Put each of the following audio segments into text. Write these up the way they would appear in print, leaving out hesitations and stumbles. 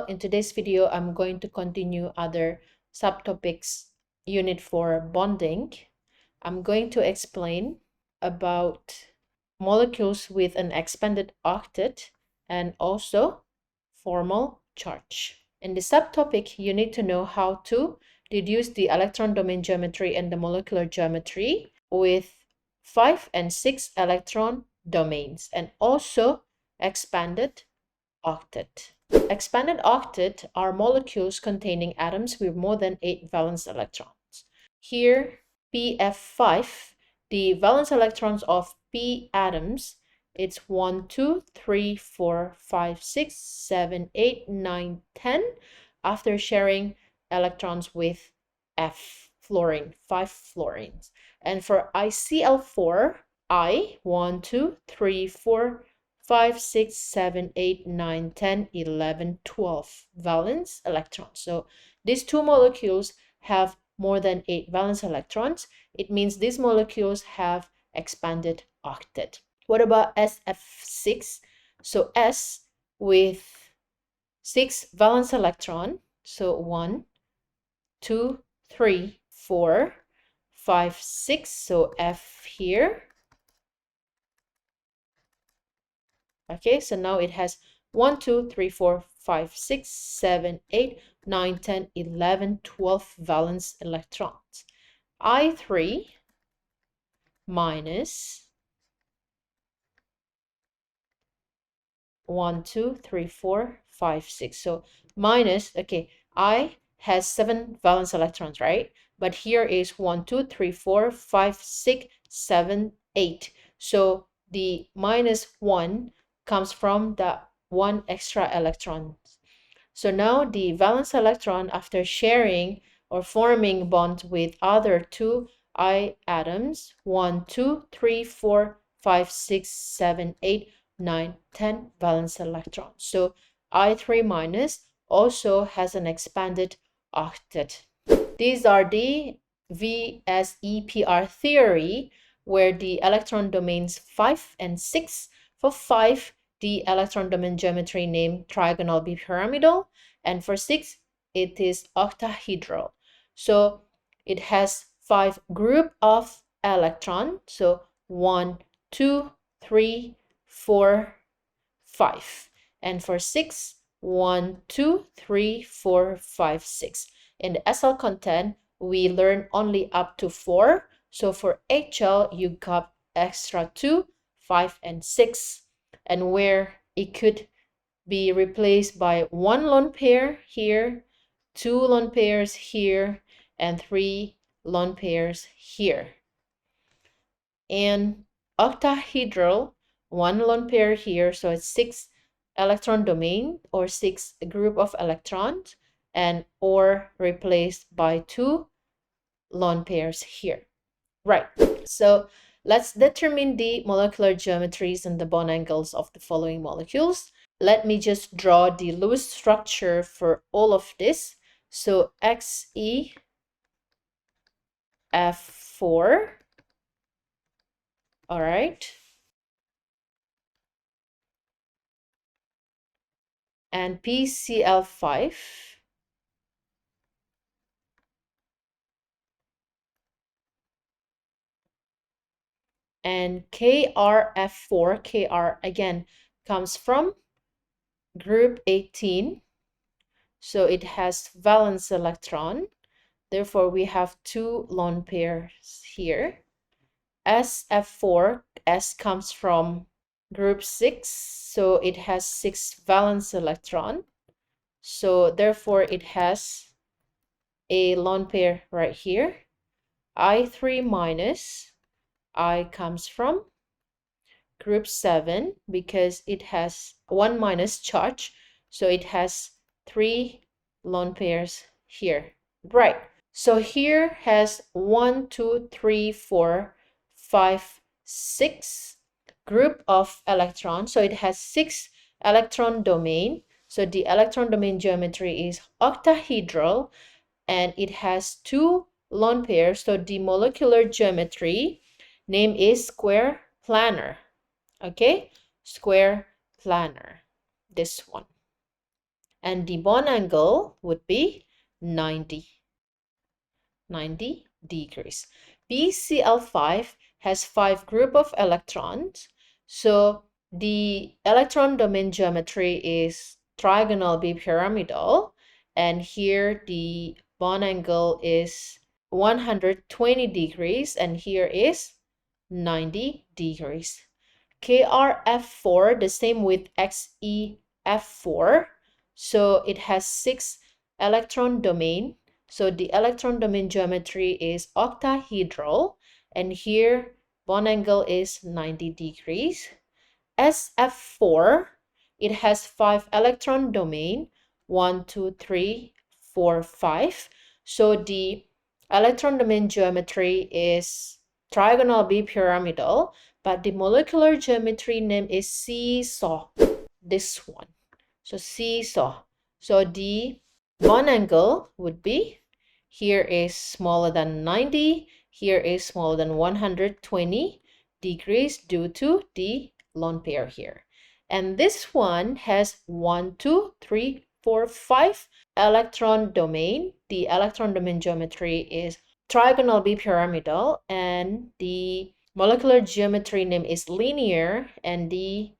in today's video, I'm going to continue other subtopics unit for bonding. I'm going to explain about molecules with an expanded octet and also formal charge. In the subtopic, you need to know how to deduce the electron domain geometry and the molecular geometry with 5 and 6 electron domains and also expanded octet. Expanded octet are molecules containing atoms with more than 8 valence electrons. Here, PF5, the valence electrons of P atoms, it's 1, 2, 3, 4, 5, 6, 7, 8, 9, 10 after sharing electrons with F fluorine, 5 fluorines. And for ICl4, I, 1, 2, 3, 4, 5, 6, 7, 8, 9, 10, 11, 12 valence electrons. So these two molecules have more than 8 valence electrons. It means these molecules have expanded octet. What about SF6? So S with 6 valence electron. So 1, 2, 3, 4, 5, 6. So F here. Okay, so now it has 1, 2, 3, 4, 5, 6, 7, 8, 9, 10, 11, 12 valence electrons. I3 minus 1, 2, 3, 4, 5, 6. So minus, okay, I has 7 valence electrons, right? But here is 1, 2, 3, 4, 5, 6, 7, 8. So the minus 1 comes from the 1 extra electron. So now the valence electron, after sharing or forming bonds with other 2 I atoms, 1, 2, 3, 4, 5, 6, 7, 8, 9, 10 valence electrons. So I3 minus also has an expanded octet. These are the VSEPR theory, where the electron domains 5 and 6. For 5, the electron domain geometry named trigonal bipyramidal, and for 6, it is octahedral. So it has 5 group of electrons. So 1, 2, 3, 4, 5. And for 6, 1, 2, 3, 4, 5, 6. In the SL content, we learn only up to 4. So for HL, you got extra 2, 5, and 6. And where it could be replaced by 1 lone pair here, 2 lone pairs here, and 3 lone pairs here. And octahedral, 1 lone pair here, so it's 6 electron domain or 6 group of electrons, and or replaced by 2 lone pairs here. Right, so let's determine the molecular geometries and the bond angles of the following molecules. Let me just draw the Lewis structure for all of this. So XeF₄, all right, and PCl5, and KrF₄. Kr again comes from group 18, so it has valence electron. Therefore, we have 2 lone pairs here. SF₄, S comes from group 6, so it has 6 valence electron. So therefore, it has a lone pair right here. I3 minus, I comes from group 7 because it has 1 minus charge, so it has 3 lone pairs here. Right, so here has 1, 2, 3, 4, 5, 6 group of electrons, so it has 6 electron domain. So the electron domain geometry is octahedral, and it has 2 lone pairs. So the molecular geometry name is square planar. Okay, square planar, this one. and the bond angle would be 90 degrees. BCl5 has 5 group of electrons, so the electron domain geometry is trigonal bipyramidal, and here the bond angle is 120 degrees and here is 90 degrees. KrF₄, the same with XeF₄, so it has 6 electron domain. So the electron domain geometry is octahedral, and here bond angle is 90 degrees. SeF₄, it has 5 electron domain, 1, 2, 3, 4, 5. So the electron domain geometry is trigonal bipyramidal, but the molecular geometry name is seesaw, this one. So seesaw. So the bond angle would be, here is smaller than 90, here is smaller than 120 degrees due to the lone pair here. And this one has 1, 2, 3, 4, 5 electron domain. The electron domain geometry is trigonal bipyramidal, and the molecular geometry name is linear, and the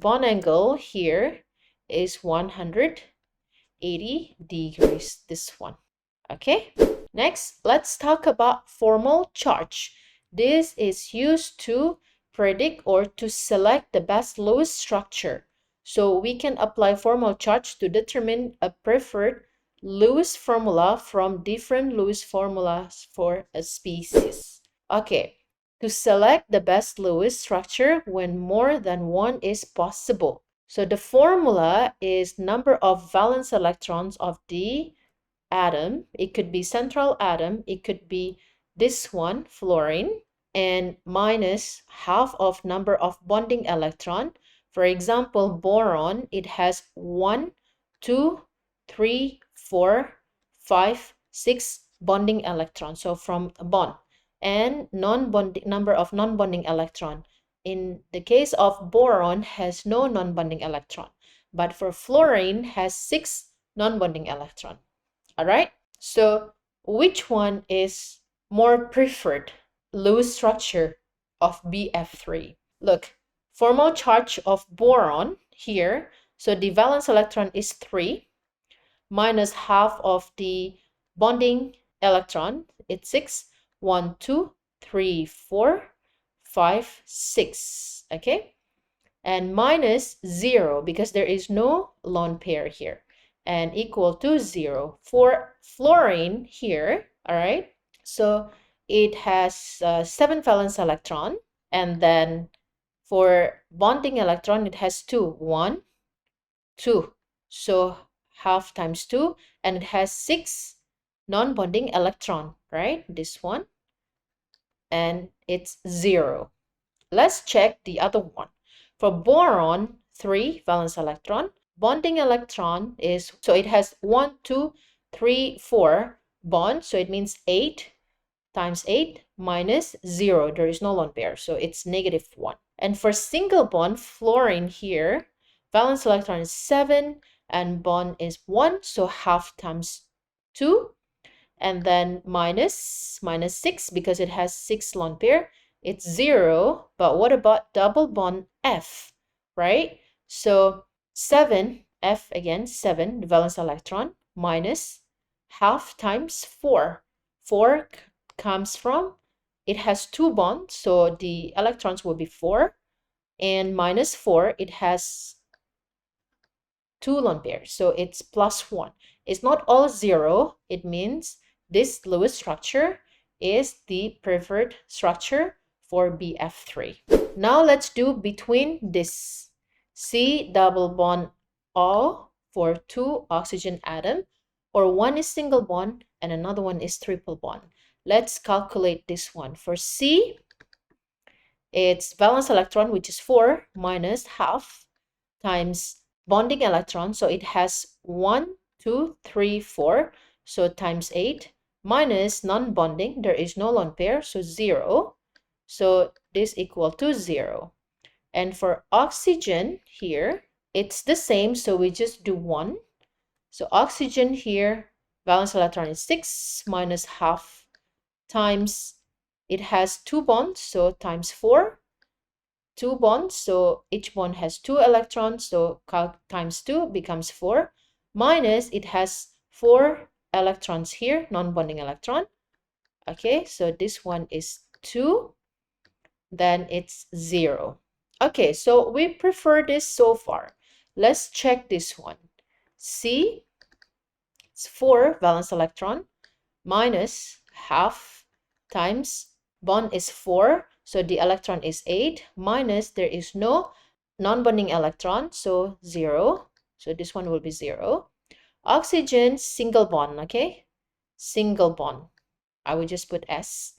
bond angle here is 180 degrees, this one. Okay, next let's talk about formal charge. This is used to predict or to select the best Lewis structure. So we can apply formal charge to determine a preferred Lewis formula from different Lewis formulas for a species. Okay, to select the best Lewis structure when more than one is possible. So the formula is number of valence electrons of the atom. It could be central atom, it could be this one, fluorine, and minus half of number of bonding electron. For example, boron, it has 1, 2, 3, 4, 5, 6 bonding electrons. So from a bond, and non-bonding number of non-bonding electron. In the case of boron, has no non-bonding electron, but for fluorine has 6 non-bonding electron. All right, so which one is more preferred Lewis structure of BF3? Look, formal charge of boron here, so the valence electron is 3 minus half of the bonding electron, it's 6. 1, 2, 3, 4, 5, 6. Okay, and minus 0 because there is no lone pair here, and equal to 0 for fluorine here. All right, so it has 7 valence electron, and then for bonding electron it has 2. 1, 2, so half times 2, and it has 6 non-bonding electron, right, this one, and it's 0. Let's check the other one. For boron, 3 valence electron, bonding electron is, so it has 1, 2, 3, 4 bonds, so it means 8 times 8 minus 0. There is no lone pair, so it's -1. And for single bond, fluorine here, valence electron is 7 and bond is 1, so half times 2, and then minus 6 because it has 6 lone pair, it's 0. But what about double bond F, right? So 7, F again, 7, the valence electron, minus half times 4. 4 comes from, it has 2 bonds, so the electrons will be 4, and minus 4, it has 2 lone pairs, so it's +1. It's not all 0. It means this Lewis structure is the preferred structure for BF3. Now let's do between this C double bond O for 2 oxygen atom, or one is single bond and another one is triple bond. Let's calculate this one. For C, it's valence electron, which is 4 minus half times bonding electron, so it has 1, 2, 3, 4, so times 8, minus non-bonding, there is no lone pair, so 0, so this equal to 0. And for oxygen here, it's the same, so we just do 1. So oxygen here, valence electron is 6 minus half times, it has 2 bonds, so times 4. 2 bonds, so each bond has 2 electrons, so times 2 becomes 4, minus it has 4 electrons here, non-bonding electron. Okay, so this one is 2, then it's 0. Okay, so we prefer this so far. Let's check this one. C, it's 4 valence electron, minus half times bond is 4, so the electron is 8, minus there is no non-bonding electron, so 0. So this one will be 0. Oxygen, single bond, okay? Single bond. I will just put S.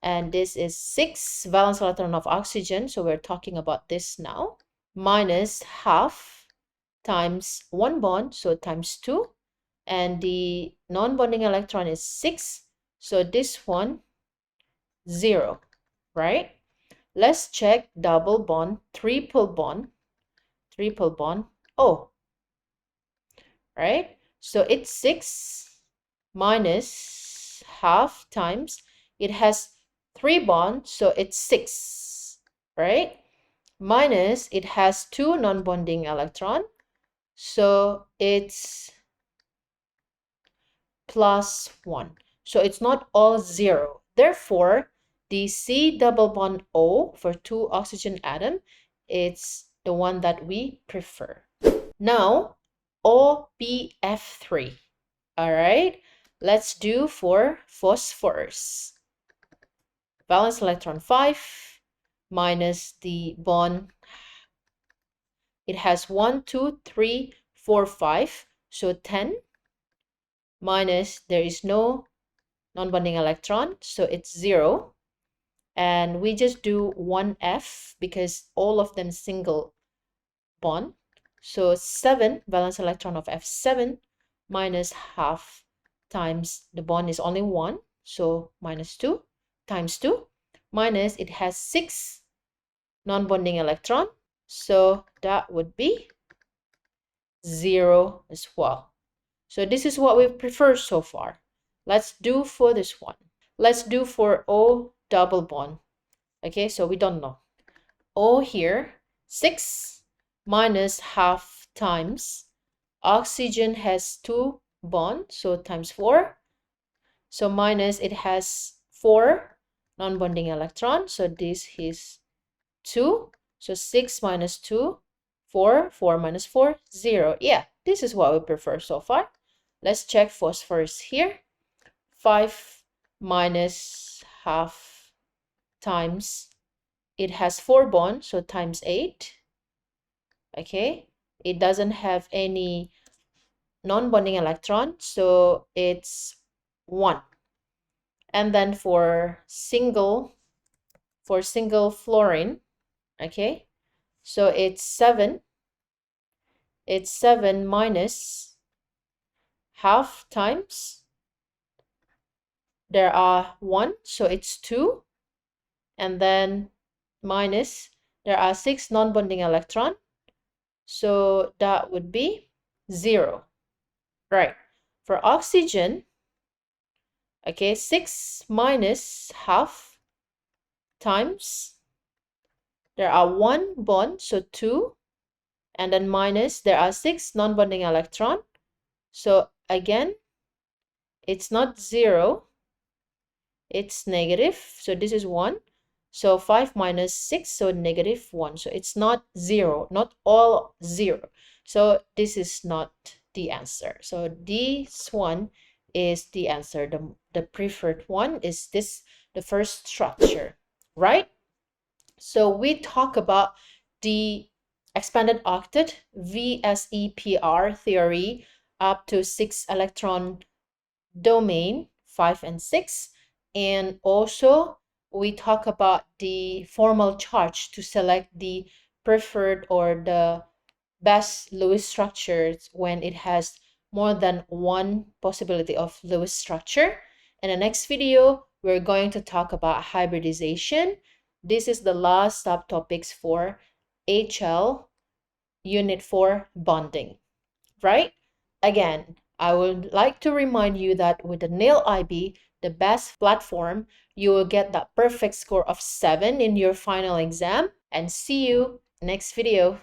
And this is 6 valence electron of oxygen, so we're talking about this now. Minus half times 1 bond, so times 2. And the non-bonding electron is 6, so this one 0, right? Let's check double bond, triple bond, oh, right? So it's 6 minus half times, it has 3 bonds, so it's 6, right? Minus it has 2 non-bonding electron, so it's plus 1. So it's not all 0. Therefore, the C double bond O for 2 oxygen atom, it's the one that we prefer. Now, OPF3. All right, let's do for phosphorus. Valence electron 5 minus the bond. It has 1, 2, 3, 4, 5, so 10. Minus, there is no non-bonding electron, so it's 0. And we just do 1F because all of them single bond. So 7 valence electron of F7 minus half times the bond is only 1, so minus 2 times 2, minus it has 6 non-bonding electron, so that would be 0 as well. So this is what we prefer so far. Let's do for this one. Let's do for O double bond. Okay, so we don't know. O here, 6 minus half times. Oxygen has 2 bonds, so times 4. So minus it has 4 non-bonding electrons, so this is 2. So 6 minus 2, 4. 4 minus 4, 0. Yeah, this is what we prefer so far. Let's check phosphorus here. 5 minus half times, it has 4 bonds, so times 8. Okay, it doesn't have any non-bonding electron, so it's 1. And then for single fluorine, okay, so it's 7. It's 7 minus half times, there are 1, so it's 2. And then minus, there are 6 non-bonding electron, so that would be 0. Right. For oxygen, okay, 6 minus half times, there are 1 bond, so 2. And then minus, there are 6 non-bonding electron. So again, it's not 0, it's negative. So this is 1. So 5 minus 6, so negative 1. So it's not 0, not all 0. So this is not the answer. So this one is the answer. The preferred one is this, the first structure, right? So we talk about the expanded octet VSEPR theory up to 6 electron domain 5 and 6, and also we talk about the formal charge to select the preferred or the best Lewis structures when it has more than one possibility of Lewis structure. In the next video, we're going to talk about hybridization. This is the last subtopics for HL unit for bonding, right? Again, I would like to remind you that with the nail IB, the best platform, you will get that perfect score of 7 in your final exam. And see you next video.